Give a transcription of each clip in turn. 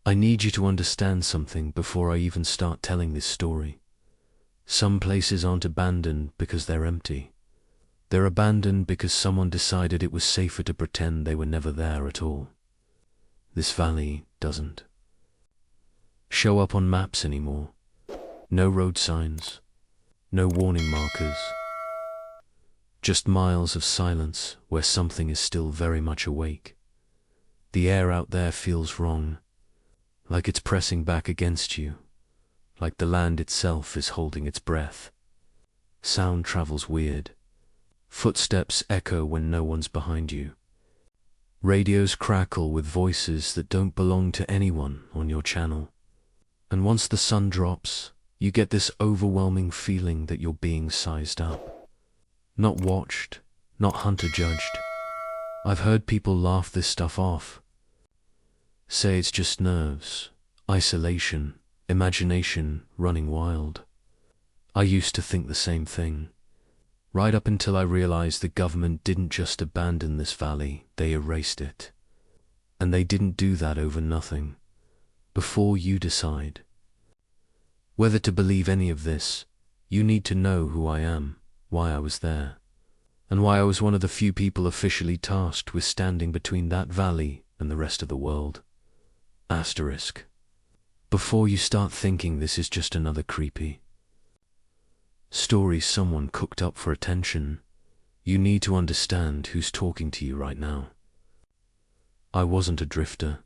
I need you to understand something before I even start telling this story. Some places aren't abandoned because they're empty. They're abandoned because someone decided it was safer to pretend they were never there at all. This valley doesn't show up on maps anymore. No road signs, no warning markers. Just miles of silence where something is still very much awake. The air out there feels wrong, like it's pressing back against you, like the land itself is holding its breath. Sound travels weird. Footsteps echo when no one's behind you. Radios crackle with voices that don't belong to anyone on your channel. And once the sun drops, you get this overwhelming feeling that you're being sized up. Not watched, not hunter-judged. I've heard people laugh this stuff off. Say it's just nerves, isolation, imagination running wild. I used to think the same thing. Right up until I realized the government didn't just abandon this valley, they erased it. And they didn't do that over nothing. Before you decide whether to believe any of this, you need to know who I am, why I was there, and why I was one of the few people officially tasked with standing between that valley and the rest of the world. Asterisk. Before you start thinking this is just another creepy story someone cooked up for attention, you need to understand who's talking to you right now. I wasn't a drifter.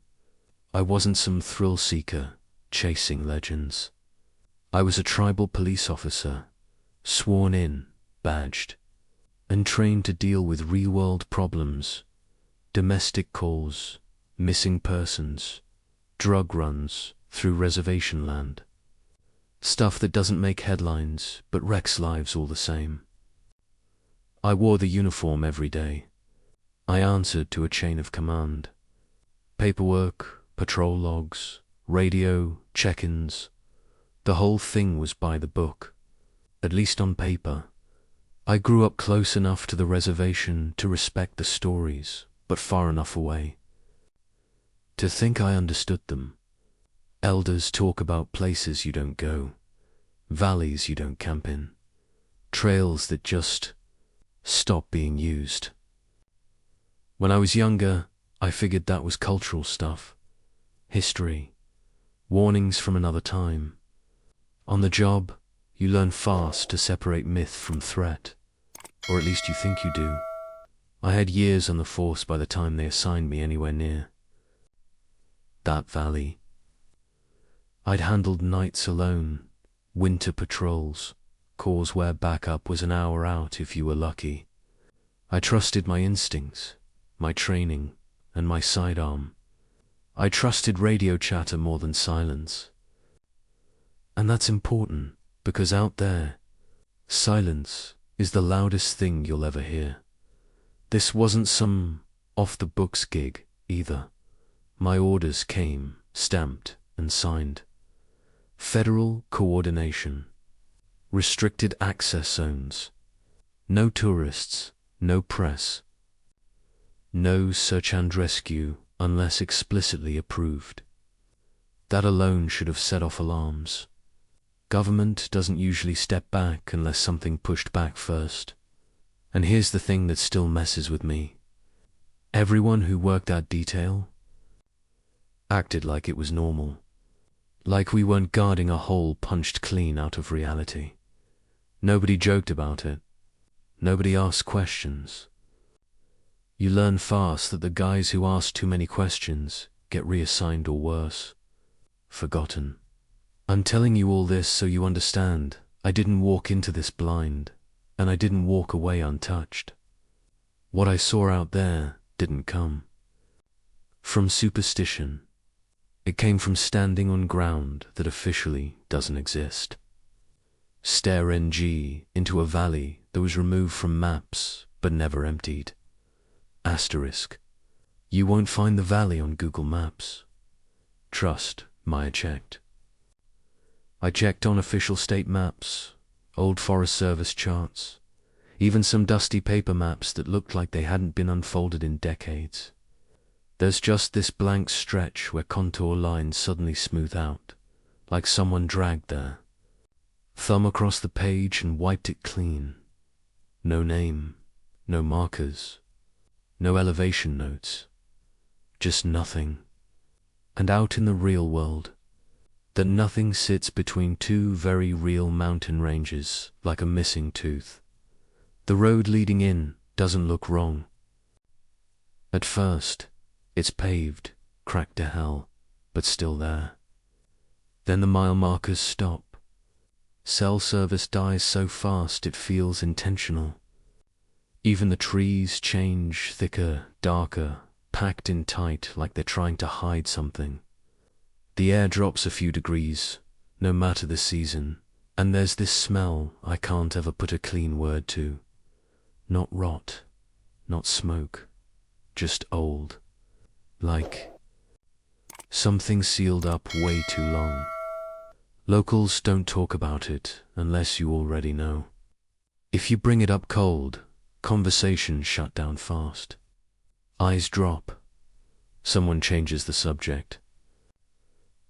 I wasn't some thrill seeker chasing legends. I was a tribal police officer, sworn in, badged, and trained to deal with real-world problems, domestic calls, missing persons, drug runs through reservation land. Stuff that doesn't make headlines, but wrecks lives all the same. I wore the uniform every day. I answered to a chain of command. Paperwork, patrol logs, radio, check-ins. The whole thing was by the book, at least on paper. I grew up close enough to the reservation to respect the stories, but far enough away to think I understood them. Elders talk about places you don't go, valleys you don't camp in, trails that just stop being used. When I was younger, I figured that was cultural stuff, history, warnings from another time. On the job, you learn fast to separate myth from threat, or at least you think you do. I had years on the force by the time they assigned me anywhere near that valley. I'd handled nights alone, winter patrols, calls where backup was an hour out if you were lucky. I trusted my instincts, my training, and my sidearm. I trusted radio chatter more than silence. And that's important, because out there, silence is the loudest thing you'll ever hear. This wasn't some off-the-books gig, either. My orders came, stamped, and signed. Federal coordination. Restricted access zones. No tourists, no press. No search and rescue unless explicitly approved. That alone should have set off alarms. Government doesn't usually step back unless something pushed back first. And here's the thing that still messes with me. Everyone who worked that detail acted like it was normal. Like we weren't guarding a hole punched clean out of reality. Nobody joked about it. Nobody asked questions. You learn fast that the guys who ask too many questions get reassigned or worse, forgotten. I'm telling you all this so you understand. I didn't walk into this blind, and I didn't walk away untouched. What I saw out there didn't come from superstition. It came from standing on ground that officially doesn't exist. Stare NG into a valley that was removed from maps but never emptied. Asterisk. You won't find the valley on Google Maps. Trust, Maya checked. I checked on official state maps, old Forest Service charts, even some dusty paper maps that looked like they hadn't been unfolded in decades. There's just this blank stretch where contour lines suddenly smooth out, like someone dragged their thumb across the page and wiped it clean. No name, no markers, no elevation notes, just nothing. And out in the real world, that nothing sits between two very real mountain ranges like a missing tooth. The road leading in doesn't look wrong. At first, it's paved, cracked to hell, but still there. Then the mile markers stop. Cell service dies so fast it feels intentional. Even the trees change thicker, darker, packed in tight like they're trying to hide something. The air drops a few degrees, no matter the season, and there's this smell I can't ever put a clean word to. Not rot, not smoke, just old. Like something sealed up way too long. Locals don't talk about it unless you already know. If you bring it up cold, conversations shut down fast. Eyes drop. Someone changes the subject.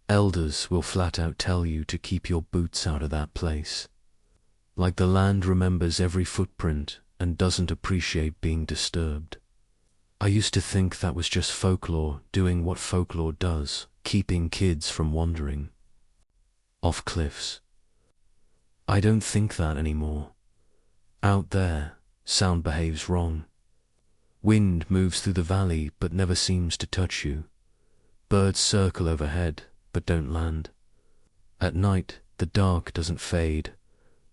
Elders will flat out tell you to keep your boots out of that place. Like the land remembers every footprint and doesn't appreciate being disturbed. I used to think that was just folklore doing what folklore does, keeping kids from wandering off cliffs. I don't think that anymore. Out there, sound behaves wrong. Wind moves through the valley but never seems to touch you. Birds circle overhead but don't land. At night, the dark doesn't fade.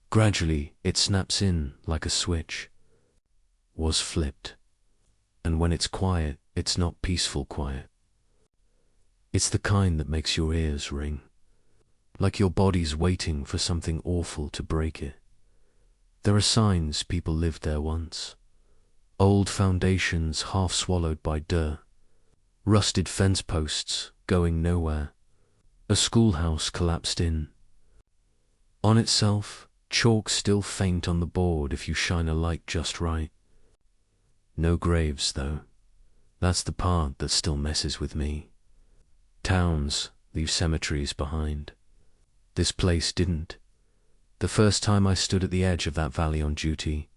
Gradually, it snaps in like a switch. Was flipped. And when it's quiet, it's not peaceful quiet. It's the kind that makes your ears ring. Like your body's waiting for something awful to break it. There are signs people lived there once. Old foundations half swallowed by dirt. Rusted fence posts going nowhere. A schoolhouse collapsed in. On itself, chalk still faint on the board if you shine a light just right. No graves, though. That's the part that still messes with me. Towns leave cemeteries behind. This place didn't. The first time I stood at the edge of that valley on duty,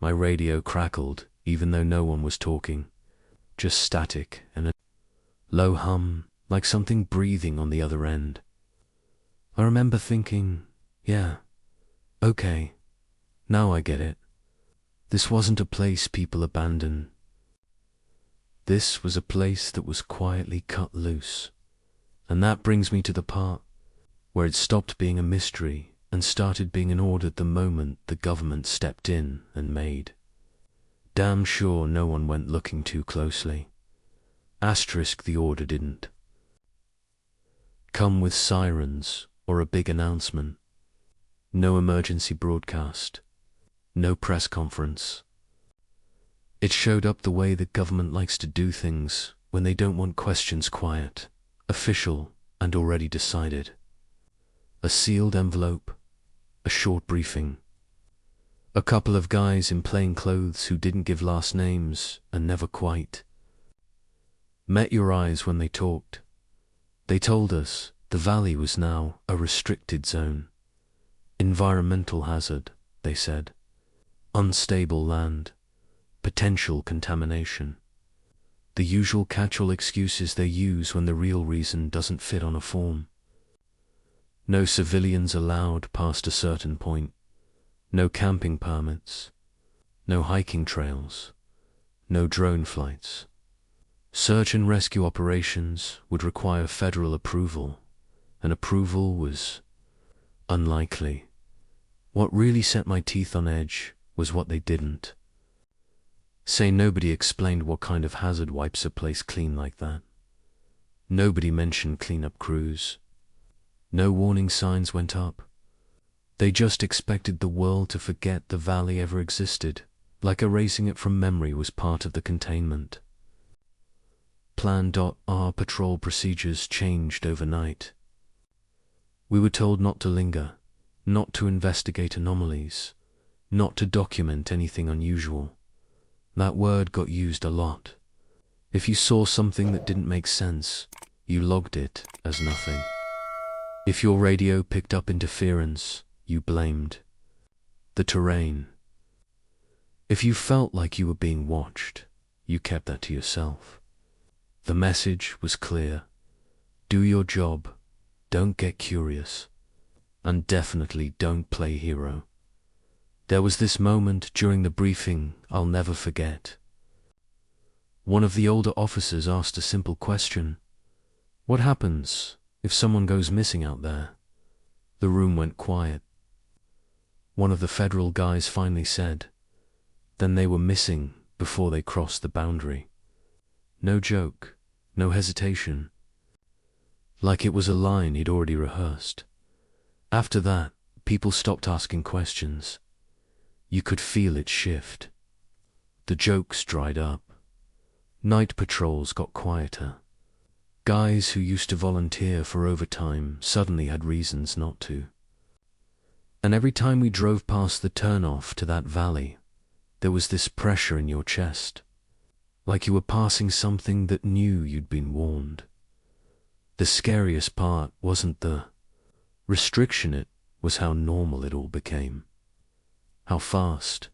my radio crackled even though no one was talking. Just static and a low hum, like something breathing on the other end. I remember thinking, yeah, okay, now I get it. This wasn't a place people abandon. This was a place that was quietly cut loose. And that brings me to the part where it stopped being a mystery and started being an order the moment the government stepped in and made. Damn sure no one went looking too closely. Asterisk the order didn't come with sirens or a big announcement. No emergency broadcast. No press conference. It showed up the way the government likes to do things when they don't want questions quiet, official, and already decided. A sealed envelope, a short briefing. A couple of guys in plain clothes who didn't give last names and never quite met your eyes when they talked. They told us the valley was now a restricted zone. Environmental hazard, they said. Unstable land, potential contamination. The usual catch-all excuses they use when the real reason doesn't fit on a form. No civilians allowed past a certain point. No camping permits. No hiking trails. No drone flights. Search and rescue operations would require federal approval, and approval was unlikely. What really set my teeth on edge was what they didn't say. Nobody explained what kind of hazard wipes a place clean like that. Nobody mentioned cleanup crews. No warning signs went up. They just expected the world to forget the valley ever existed, like erasing it from memory was part of the containment. Plan.R patrol procedures changed overnight. We were told not to linger, not to investigate anomalies, not to document anything unusual. That word got used a lot. If you saw something that didn't make sense, you logged it as nothing. If your radio picked up interference, you blamed the terrain. If you felt like you were being watched, you kept that to yourself. The message was clear. Do your job, don't get curious, and definitely don't play hero. There was this moment during the briefing I'll never forget. One of the older officers asked a simple question. What happens if someone goes missing out there? The room went quiet. One of the federal guys finally said, then they were missing before they crossed the boundary. No joke, no hesitation. Like it was a line he'd already rehearsed. After that, people stopped asking questions. You could feel it shift. The jokes dried up. Night patrols got quieter. Guys who used to volunteer for overtime suddenly had reasons not to. And every time we drove past the turnoff to that valley, there was this pressure in your chest, like you were passing something that knew you'd been warned. The scariest part wasn't the restriction, it was how normal it all became. How fast.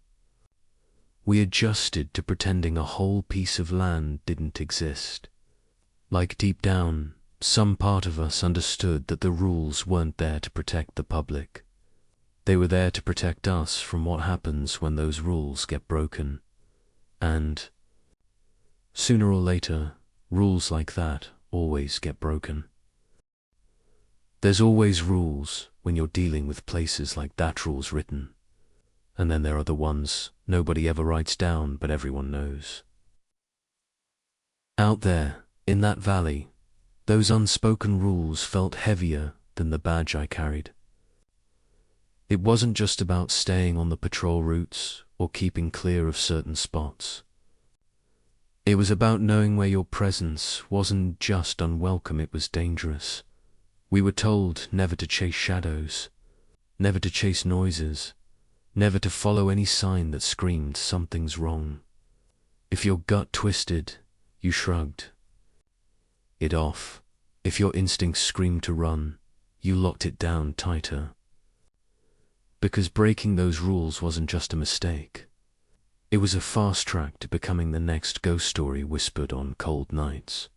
We adjusted to pretending a whole piece of land didn't exist. Like deep down, some part of us understood that the rules weren't there to protect the public. They were there to protect us from what happens when those rules get broken. And sooner or later, rules like that always get broken. There's always rules when you're dealing with places like that rule's written. And then there are the ones nobody ever writes down but everyone knows. Out there, in that valley, those unspoken rules felt heavier than the badge I carried. It wasn't just about staying on the patrol routes or keeping clear of certain spots. It was about knowing where your presence wasn't just unwelcome, it was dangerous. We were told never to chase shadows, never to chase noises, never to follow any sign that screamed something's wrong. If your gut twisted, you shrugged it off. If your instincts screamed to run, you locked it down tighter. Because breaking those rules wasn't just a mistake. It was a fast track to becoming the next ghost story whispered on cold nights.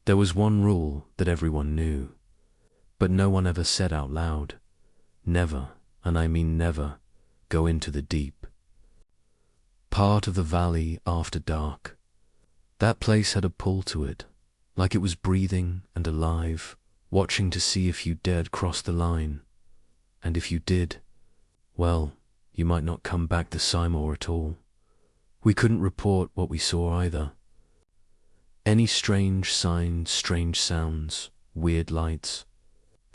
There was one rule that everyone knew, but no one ever said out loud. Never, and I mean never, go into the deep. Part of the valley after dark. That place had a pull to it, like it was breathing and alive, watching to see if you dared cross the line. And if you did, well, you might not come back to Seymour at all. We couldn't report what we saw either. Any strange signs, strange sounds, weird lights,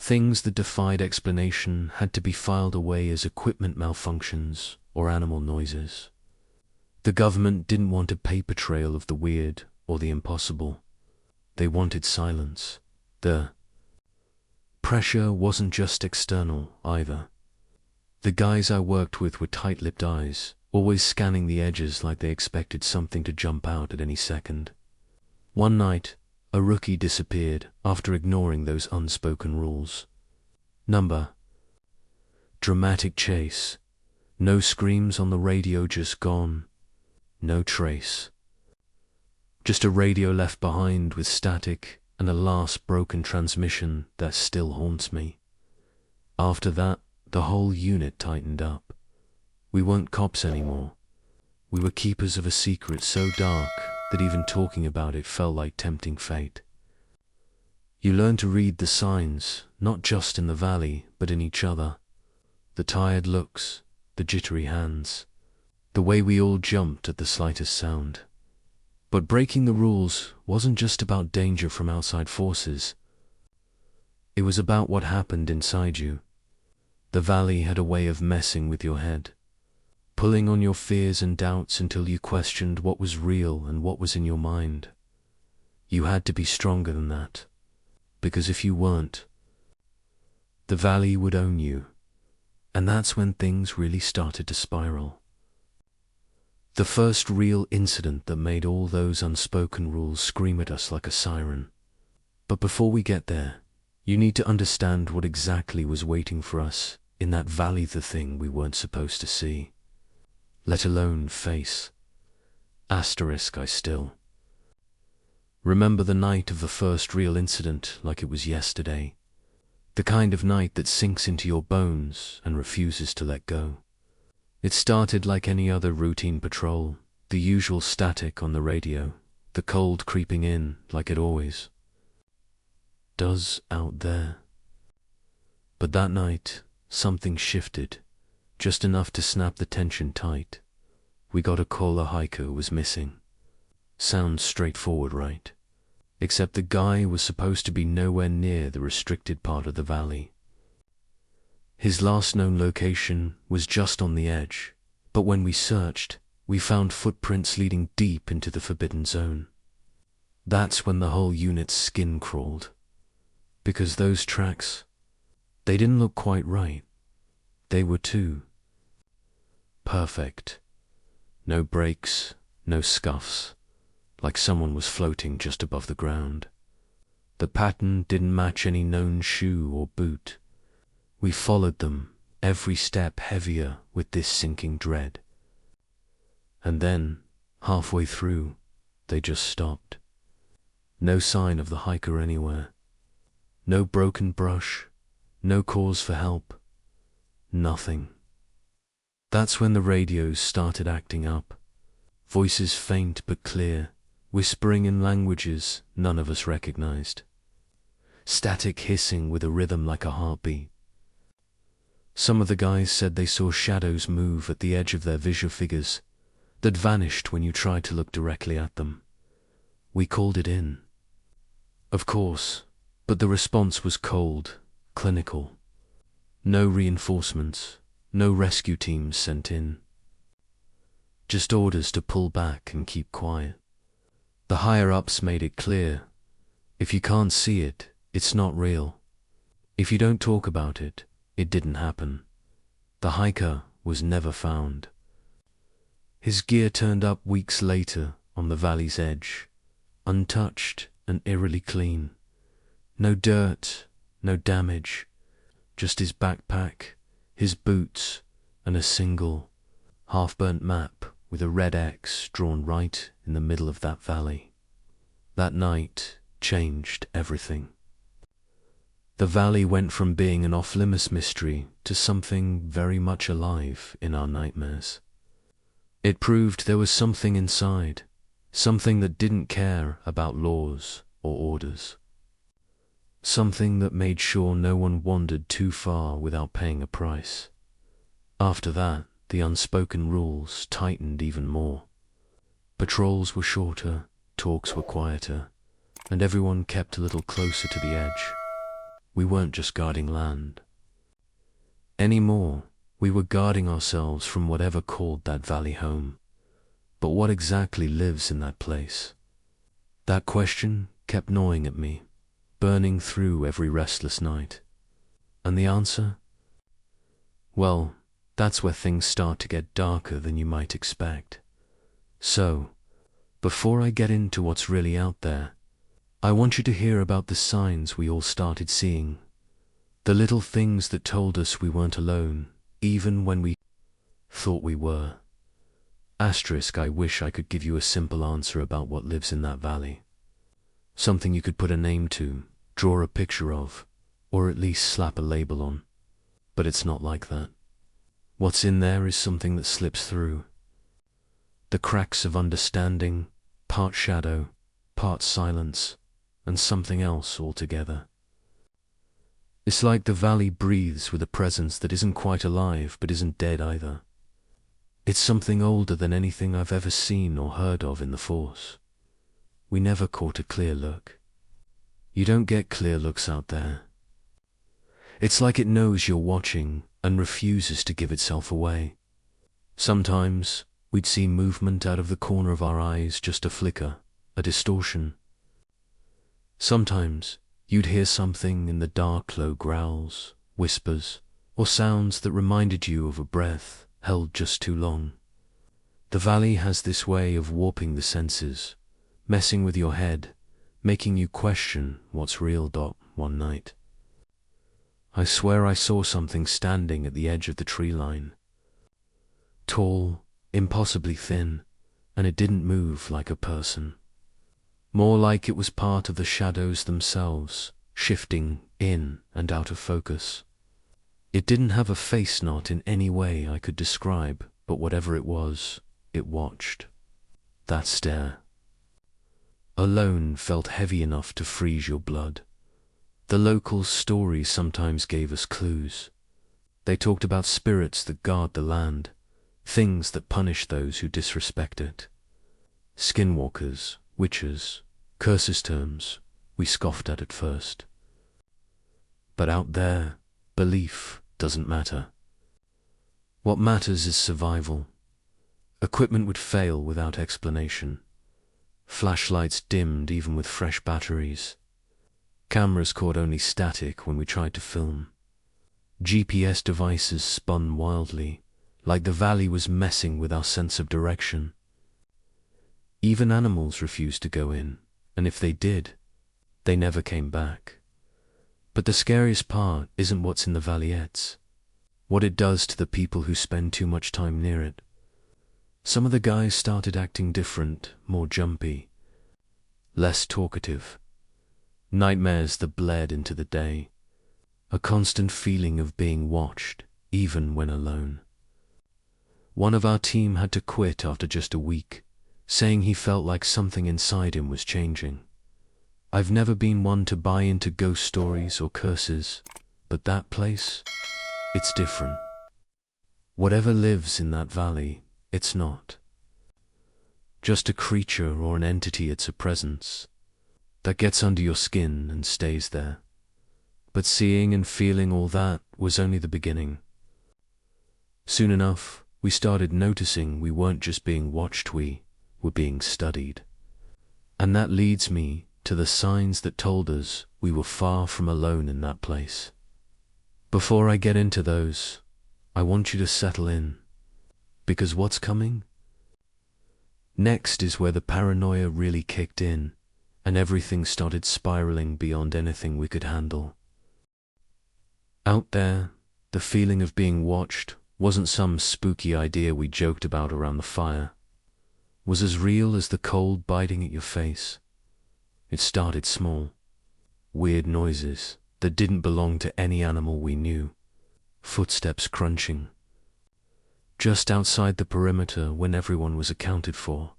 things that defied explanation had to be filed away as equipment malfunctions or animal noises. The government didn't want a paper trail of the weird or the impossible. They wanted silence. The pressure wasn't just external either. The guys I worked with were tight-lipped eyes, always scanning the edges like they expected something to jump out at any second. One night, a rookie disappeared after ignoring those unspoken rules. Number. Dramatic chase. No screams on the radio, just gone. No trace. Just a radio left behind with static and a last broken transmission that still haunts me. After that, the whole unit tightened up. We weren't cops anymore. We were keepers of a secret so dark that even talking about it felt like tempting fate. You learn to read the signs, not just in the valley, but in each other. The tired looks, the jittery hands, the way we all jumped at the slightest sound. But breaking the rules wasn't just about danger from outside forces. It was about what happened inside you. The valley had a way of messing with your head, pulling on your fears and doubts until you questioned what was real and what was in your mind. You had to be stronger than that, because if you weren't, the valley would own you, and that's when things really started to spiral. The first real incident that made all those unspoken rules scream at us like a siren. But before we get there, you need to understand what exactly was waiting for us in that valley, the thing we weren't supposed to see, let alone face. Asterisk, I still remember the night of the first real incident like it was yesterday. The kind of night that sinks into your bones and refuses to let go. It started like any other routine patrol, the usual static on the radio, the cold creeping in like it always does out there. But that night, something shifted, just enough to snap the tension tight. We got a call a hiker was missing. Sounds straightforward, right? Except the guy was supposed to be nowhere near the restricted part of the valley. His last known location was just on the edge, but when we searched, we found footprints leading deep into the forbidden zone. That's when the whole unit's skin crawled. Because those tracks, they didn't look quite right. They were too perfect. No breaks, no scuffs, like someone was floating just above the ground. The pattern didn't match any known shoe or boot. We followed them, every step heavier with this sinking dread. And then, halfway through, they just stopped. No sign of the hiker anywhere. No broken brush, no calls for help, nothing. That's when the radios started acting up. Voices faint but clear, whispering in languages none of us recognized. Static hissing with a rhythm like a heartbeat. Some of the guys said they saw shadows move at the edge of their visual figures that vanished when you tried to look directly at them. We called it in, of course, but the response was cold, clinical. No reinforcements, no rescue teams sent in. Just orders to pull back and keep quiet. The higher-ups made it clear, if you can't see it, it's not real. If you don't talk about it, it didn't happen. The hiker was never found. His gear turned up weeks later on the valley's edge, untouched and eerily clean. No dirt, no damage, just his backpack, his boots, and a single, half-burnt map with a red X drawn right in the middle of that valley. That night changed everything. The valley went from being an off-limits mystery to something very much alive in our nightmares. It proved there was something inside, something that didn't care about laws or orders. Something that made sure no one wandered too far without paying a price. After that, the unspoken rules tightened even more. Patrols were shorter, talks were quieter, and everyone kept a little closer to the edge. We weren't just guarding land. Anymore, we were guarding ourselves from whatever called that valley home. But what exactly lives in that place? That question kept gnawing at me, burning through every restless night. And the answer? Well, that's where things start to get darker than you might expect. So, before I get into what's really out there, I want you to hear about the signs we all started seeing. The little things that told us we weren't alone, even when we thought we were. Asterisk, I wish I could give you a simple answer about what lives in that valley. Something you could put a name to, draw a picture of, or at least slap a label on. But it's not like that. What's in there is something that slips through. The cracks of understanding, part shadow, part silence, and something else altogether. It's like the valley breathes with a presence that isn't quite alive but isn't dead either. It's something older than anything I've ever seen or heard of in the Force. We never caught a clear look. You don't get clear looks out there. It's like it knows you're watching and refuses to give itself away. Sometimes we'd see movement out of the corner of our eyes, just a flicker, a distortion. Sometimes you'd hear something in the dark, low growls, whispers, or sounds that reminded you of a breath held just too long. The valley has this way of warping the senses, messing with your head, making you question what's real. One night, I swear I saw something standing at the edge of the tree line. Tall, impossibly thin, and it didn't move like a person. More like it was part of the shadows themselves, shifting in and out of focus. It didn't have a face, not in any way I could describe, but whatever it was, it watched. That stare alone felt heavy enough to freeze your blood. The locals' stories sometimes gave us clues. They talked about spirits that guard the land, things that punish those who disrespect it. Skinwalkers, witches, curses, terms we scoffed at first. But out there, belief doesn't matter. What matters is survival. Equipment would fail without explanation. Flashlights dimmed even with fresh batteries. Cameras caught only static when we tried to film. GPS devices spun wildly, like the valley was messing with our sense of direction. Even animals refused to go in, and if they did, they never came back. But the scariest part isn't what's in the valley, it's what it does to the people who spend too much time near it. Some of the guys started acting different, more jumpy, less talkative. Nightmares that bled into the day. A constant feeling of being watched, even when alone. One of our team had to quit after just a week, saying he felt like something inside him was changing. I've never been one to buy into ghost stories or curses, but that place, it's different. Whatever lives in that valley, it's not just a creature or an entity, it's a presence that gets under your skin and stays there. But seeing and feeling all that was only the beginning. Soon enough, we started noticing we weren't just being watched, we were being studied. And that leads me to the signs that told us we were far from alone in that place. Before I get into those, I want you to settle in, because what's coming next is where the paranoia really kicked in, and everything started spiraling beyond anything we could handle. Out there, the feeling of being watched wasn't some spooky idea we joked about around the fire. It was as real as the cold biting at your face. It started small. Weird noises that didn't belong to any animal we knew. Footsteps crunching just outside the perimeter when everyone was accounted for.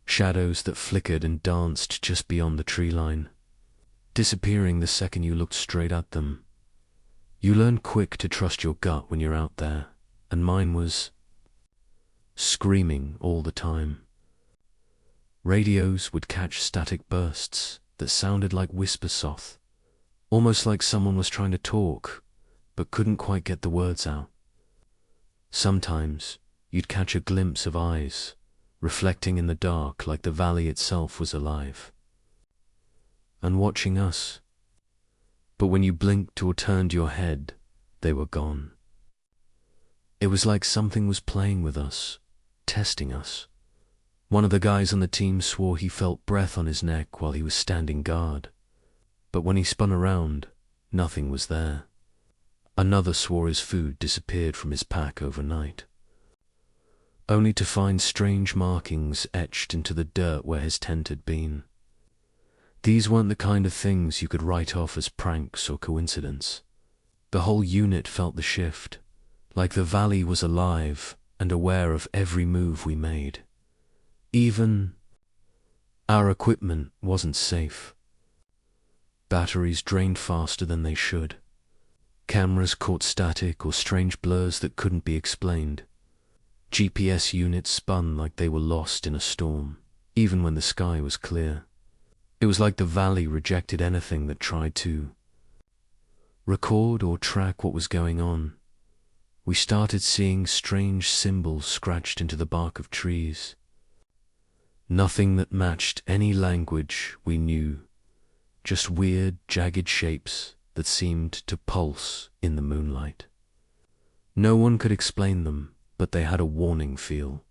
Shadows that flickered and danced just beyond the tree line, disappearing the second you looked straight at them. You learn quick to trust your gut when you're out there, and mine was screaming all the time. Radios would catch static bursts that sounded like whisper soft, almost like someone was trying to talk, but couldn't quite get the words out. Sometimes you'd catch a glimpse of eyes, reflecting in the dark like the valley itself was alive and watching us. But when you blinked or turned your head, they were gone. It was like something was playing with us, testing us. One of the guys on the team swore he felt breath on his neck while he was standing guard, but when he spun around, nothing was there. Another swore his food disappeared from his pack overnight, only to find strange markings etched into the dirt where his tent had been. These weren't the kind of things you could write off as pranks or coincidence. The whole unit felt the shift, like the valley was alive and aware of every move we made. Even our equipment wasn't safe. Batteries drained faster than they should. Cameras caught static or strange blurs that couldn't be explained. GPS units spun like they were lost in a storm, even when the sky was clear. It was like the valley rejected anything that tried to record or track what was going on. We started seeing strange symbols scratched into the bark of trees. Nothing that matched any language we knew, just weird, jagged shapes that seemed to pulse in the moonlight. No one could explain them, but they had a warning feel.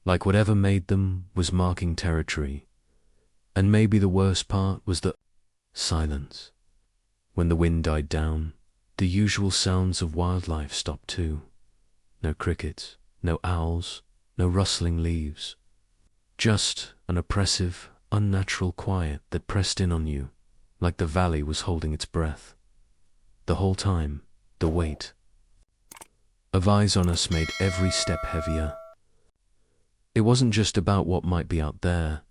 like whatever made them was marking territory. And maybe the worst part was the silence. When the wind died down, the usual sounds of wildlife stopped too. No crickets, no owls, no rustling leaves. Just an oppressive, unnatural quiet that pressed in on you, like the valley was holding its breath. The whole time, the weight of eyes on us made every step heavier. It wasn't just about what might be out there.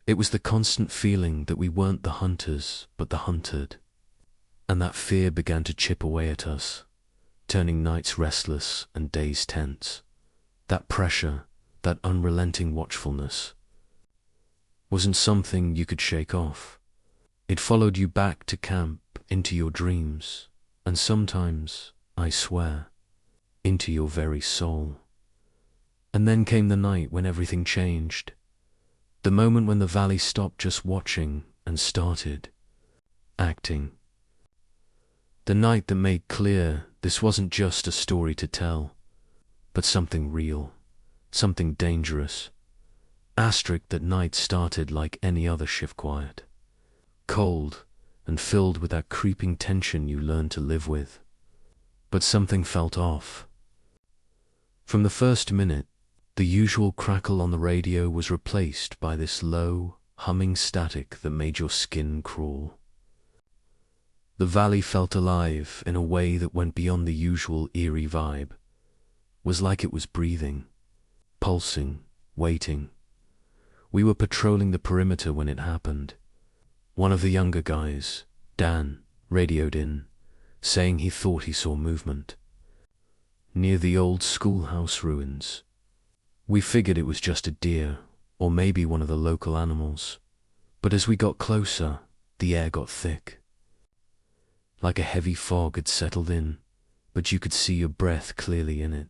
It was the constant feeling that we weren't the hunters, but the hunted. And that fear began to chip away at us, turning nights restless and days tense. That pressure, that unrelenting watchfulness, wasn't something you could shake off. It followed you back to camp, into your dreams, and sometimes, I swear, into your very soul. And then came the night when everything changed. The moment when the valley stopped just watching and started acting. The night that made clear this wasn't just a story to tell, but something real, something dangerous. That night started like any other shift quiet. Cold and filled with that creeping tension you learn to live with. But something felt off. From the first minute, the usual crackle on the radio was replaced by this low, humming static that made your skin crawl. The valley felt alive in a way that went beyond the usual eerie vibe. Was like it was breathing, pulsing, waiting. We were patrolling the perimeter when it happened. One of the younger guys, Dan, radioed in, saying he thought he saw movement near the old schoolhouse ruins. We figured it was just a deer, or maybe one of the local animals. But as we got closer, the air got thick. Like a heavy fog had settled in, but you could see your breath clearly in it.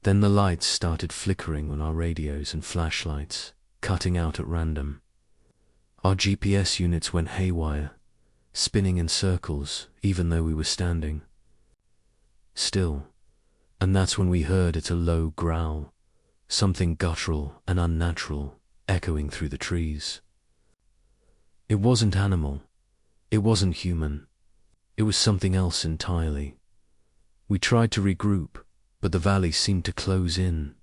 Then the lights started flickering on our radios and flashlights, cutting out at random. Our GPS units went haywire, spinning in circles even though we were standing still. And that's when we heard it, a low growl, something guttural and unnatural, echoing through the trees. It wasn't animal. It wasn't human. It was something else entirely. We tried to regroup, but the valley seemed to close in.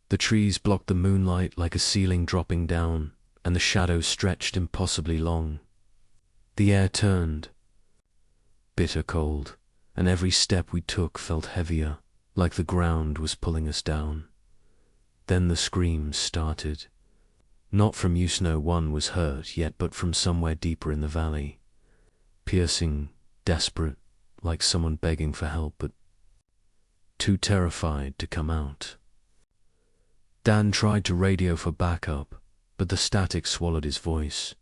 The trees blocked the moonlight like a ceiling dropping down, and the shadows stretched impossibly long. The air turned bitter cold, and every step we took felt heavier, like the ground was pulling us down. Then the screams started. Not from no one was hurt yet, but from somewhere deeper in the valley. Piercing, desperate, like someone begging for help, but too terrified to come out. Dan tried to radio for backup, but the static swallowed his voice.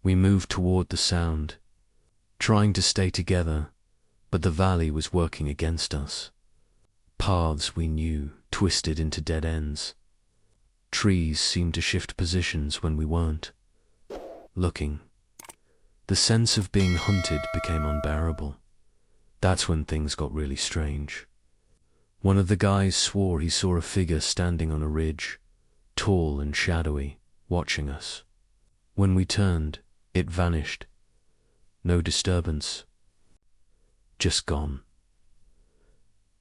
We moved toward the sound, trying to stay together, but the valley was working against us. Paths we knew twisted into dead ends. Trees seemed to shift positions when we weren't looking. The sense of being hunted became unbearable. That's when things got really strange. One of the guys swore he saw a figure standing on a ridge, tall and shadowy, watching us. When we turned, it vanished. No disturbance. Just gone.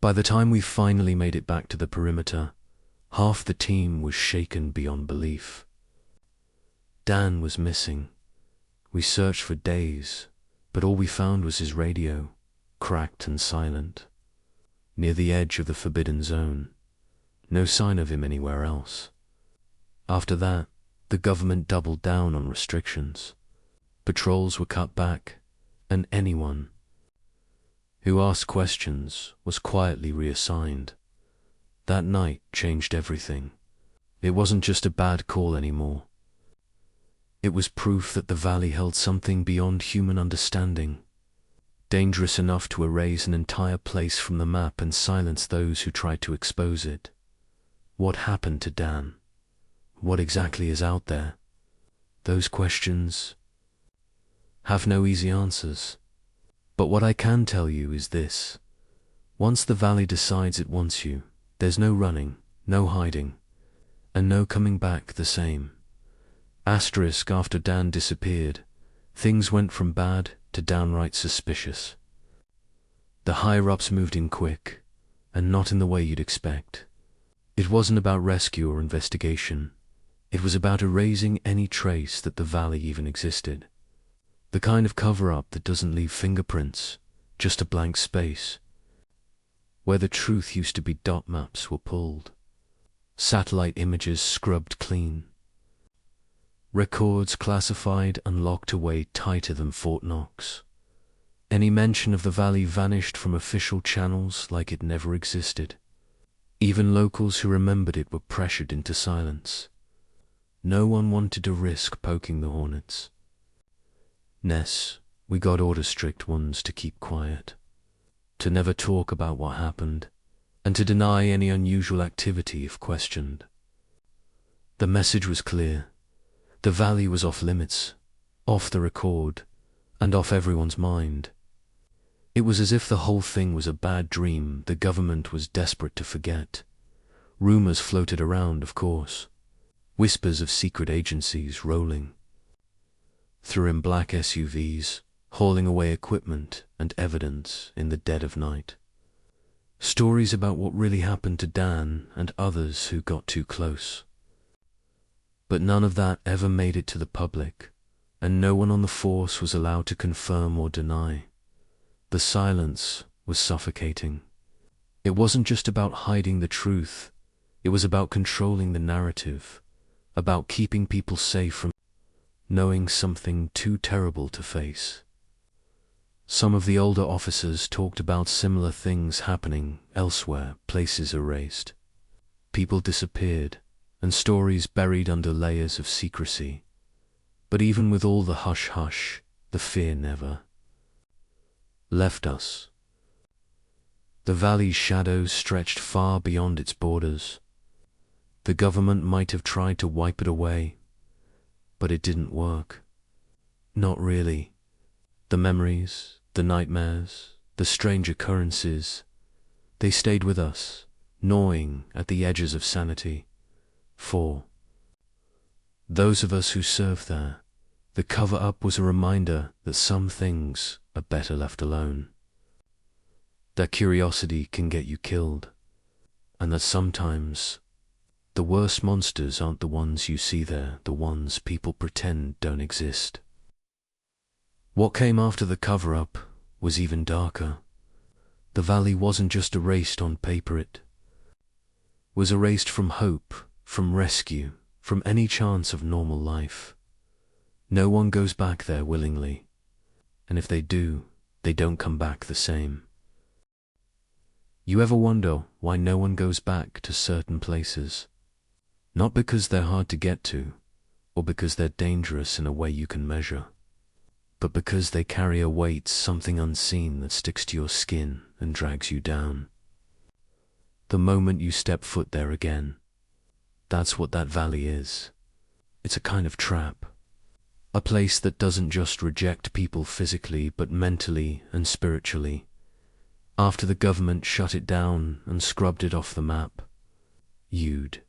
By the time we finally made it back to the perimeter, half the team was shaken beyond belief. Dan was missing. We searched for days, but all we found was his radio, cracked and silent, near the edge of the forbidden zone. No sign of him anywhere else. After that, the government doubled down on restrictions. Patrols were cut back, and anyone who asked questions was quietly reassigned. That night changed everything. It wasn't just a bad call anymore. It was proof that the valley held something beyond human understanding, dangerous enough to erase an entire place from the map and silence those who tried to expose it. What happened to Dan? What exactly is out there? Those questions have no easy answers. But what I can tell you is this. Once the valley decides it wants you, there's no running, no hiding, and no coming back the same. Asterisk after Dan disappeared, things went from bad to downright suspicious. The higher-ups moved in quick, and not in the way you'd expect. It wasn't about rescue or investigation. It was about erasing any trace that the valley even existed. The kind of cover-up that doesn't leave fingerprints, just a blank space. Where the truth used to be, dot maps were pulled. Satellite images scrubbed clean. Records classified and locked away tighter than Fort Knox. Any mention of the valley vanished from official channels like it never existed. Even locals who remembered it were pressured into silence. No one wanted to risk poking the hornets. Ness, we got orders, strict ones, to keep quiet, to never talk about what happened, and to deny any unusual activity if questioned. The message was clear. The valley was off limits, off the record, and off everyone's mind. It was as if the whole thing was a bad dream the government was desperate to forget. Rumors floated around, of course. Whispers of secret agencies rolling through in black SUVs, hauling away equipment and evidence in the dead of night. Stories about what really happened to Dan and others who got too close. But none of that ever made it to the public, and no one on the force was allowed to confirm or deny. The silence was suffocating. It wasn't just about hiding the truth, it was about controlling the narrative, about keeping people safe from knowing something too terrible to face. Some of the older officers talked about similar things happening elsewhere, places erased. People disappeared, and stories buried under layers of secrecy. But even with all the hush-hush, the fear never left us. The valley's shadows stretched far beyond its borders. The government might have tried to wipe it away, but it didn't work. Not really. The memories, the nightmares, the strange occurrences, they stayed with us, gnawing at the edges of sanity. For those of us who served there, the cover-up was a reminder that some things are better left alone. That curiosity can get you killed, and that sometimes the worst monsters aren't the ones you see there, the ones people pretend don't exist. What came after the cover-up was even darker. The valley wasn't just erased on paper, it was erased from hope, from rescue, from any chance of normal life. No one goes back there willingly, and if they do, they don't come back the same. You ever wonder why no one goes back to certain places? Not because they're hard to get to, or because they're dangerous in a way you can measure, but because they carry a weight, something unseen that sticks to your skin and drags you down. The moment you step foot there again, that's what that valley is. It's a kind of trap. A place that doesn't just reject people physically, but mentally and spiritually. After the government shut it down and scrubbed it off the map, you'd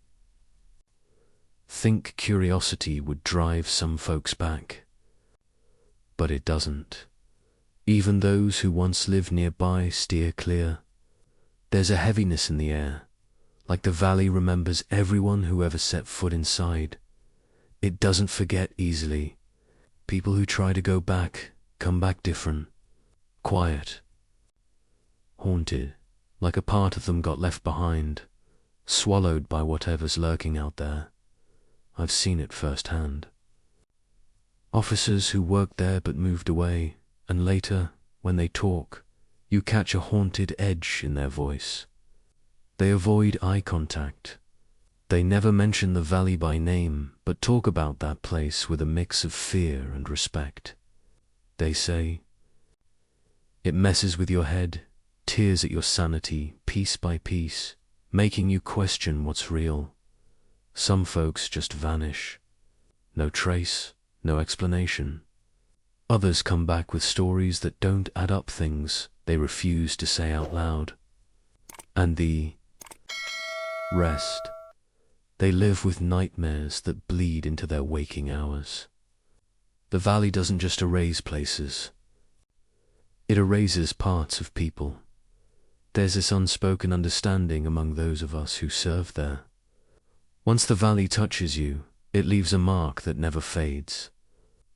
think curiosity would drive some folks back. But it doesn't. Even those who once lived nearby steer clear. There's a heaviness in the air, like the valley remembers everyone who ever set foot inside. It doesn't forget easily. People who try to go back come back different, quiet, haunted, like a part of them got left behind, swallowed by whatever's lurking out there. I've seen it firsthand. Officers who worked there but moved away, and later, when they talk, you catch a haunted edge in their voice. They avoid eye contact. They never mention the valley by name, but talk about that place with a mix of fear and respect. They say, it messes with your head, tears at your sanity, piece by piece, making you question what's real. Some folks just vanish. No trace, no explanation. Others come back with stories that don't add up, things they refuse to say out loud. And the rest. They live with nightmares that bleed into their waking hours. The valley doesn't just erase places. It erases parts of people. There's this unspoken understanding among those of us who serve there. Once the valley touches you, it leaves a mark that never fades.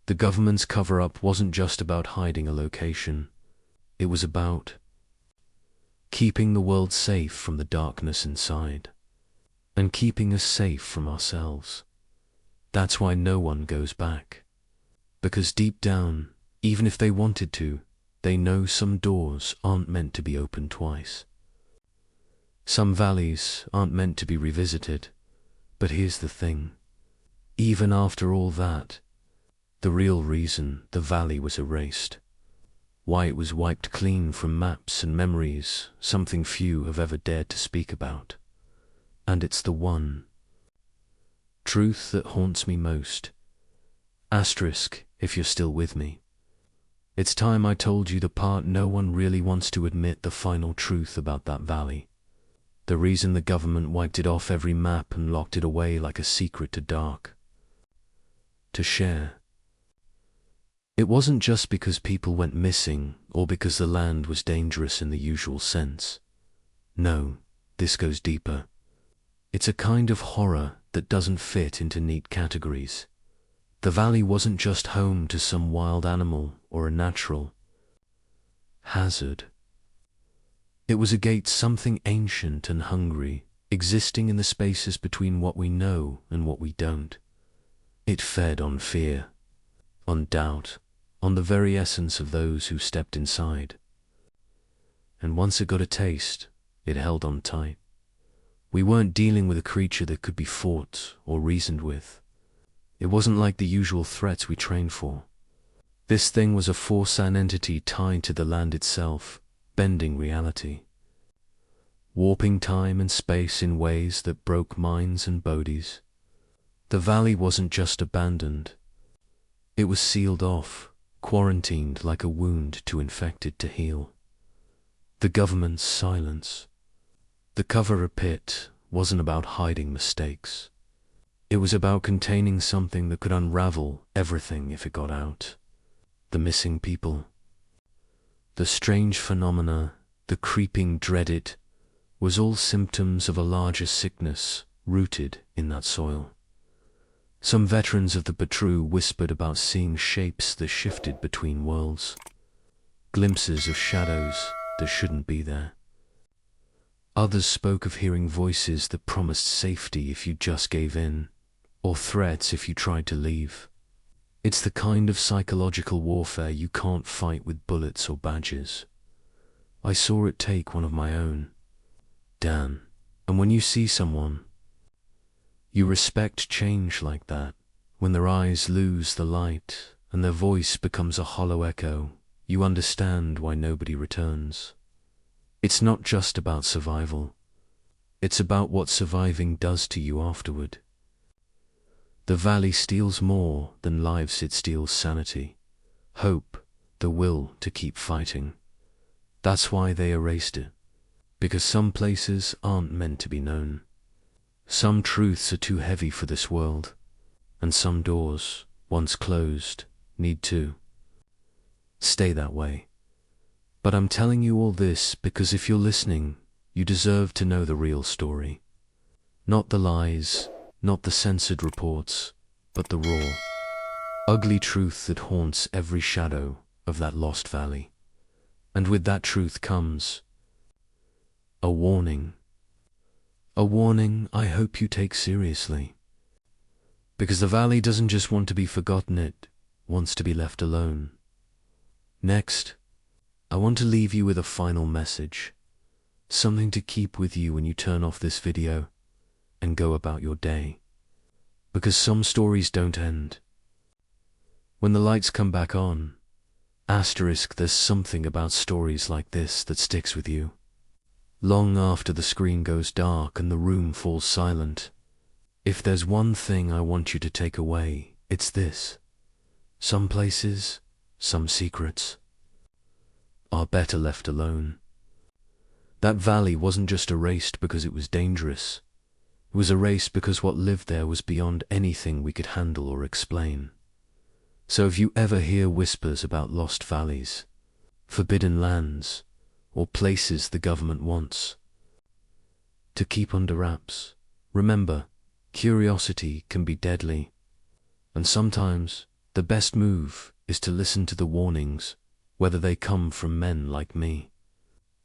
The government's cover-up wasn't just about hiding a location. It was about keeping the world safe from the darkness inside, and keeping us safe from ourselves. That's why no one goes back. Because deep down, even if they wanted to, they know some doors aren't meant to be opened twice. Some valleys aren't meant to be revisited. But here's the thing. Even after all that, the real reason the valley was erased, why it was wiped clean from maps and memories, something few have ever dared to speak about. And it's the one truth that haunts me most. Asterisk, if you're still with me. It's time I told you the part no one really wants to admit, the final truth about that valley. The reason the government wiped it off every map and locked it away like a secret to share. It wasn't just because people went missing or because the land was dangerous in the usual sense. No, this goes deeper. It's a kind of horror that doesn't fit into neat categories. The valley wasn't just home to some wild animal or a natural hazard. It was against something ancient and hungry, existing in the spaces between what we know and what we don't. It fed on fear, on doubt, on the very essence of those who stepped inside. And once it got a taste, it held on tight. We weren't dealing with a creature that could be fought or reasoned with. It wasn't like the usual threats we trained for. This thing was a force and entity tied to the land itself, bending reality, warping time and space in ways that broke minds and bodies. The valley wasn't just abandoned. It was sealed off, quarantined like a wound too infected to heal. The government's silence, the cover pit, wasn't about hiding mistakes. It was about containing something that could unravel everything if it got out. The missing people, the strange phenomena, the creeping dread, it was all symptoms of a larger sickness rooted in that soil. Some veterans of the patrol whispered about seeing shapes that shifted between worlds, glimpses of shadows that shouldn't be there. Others spoke of hearing voices that promised safety if you just gave in, or threats if you tried to leave. It's the kind of psychological warfare you can't fight with bullets or badges. I saw it take one of my own, Dan. And when you see someone you respect change like that, when their eyes lose the light and their voice becomes a hollow echo, you understand why nobody returns. It's not just about survival. It's about what surviving does to you afterward. The valley steals more than lives. It steals sanity, hope, the will to keep fighting. That's why they erased it. Because some places aren't meant to be known. Some truths are too heavy for this world. And some doors, once closed, need to stay that way. But I'm telling you all this because if you're listening, you deserve to know the real story. Not the lies, not the censored reports, but the raw, ugly truth that haunts every shadow of that lost valley. And with that truth comes a warning. A warning I hope you take seriously. Because the valley doesn't just want to be forgotten, it wants to be left alone. Next, I want to leave you with a final message. Something to keep with you when you turn off this video and go about your day. Because some stories don't end. When the lights come back on, asterisk, there's something about stories like this that sticks with you. Long after the screen goes dark and the room falls silent, if there's one thing I want you to take away, it's this. Some places, some secrets, are better left alone. That valley wasn't just erased because it was dangerous. It was a race because what lived there was beyond anything we could handle or explain. So if you ever hear whispers about lost valleys, forbidden lands, or places the government wants to keep under wraps, remember, curiosity can be deadly, and sometimes the best move is to listen to the warnings, whether they come from men like me,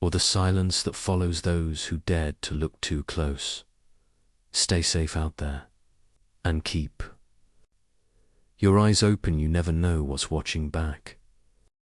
or the silence that follows those who dared to look too close. Stay safe out there, and keep your eyes open. You never know what's watching back.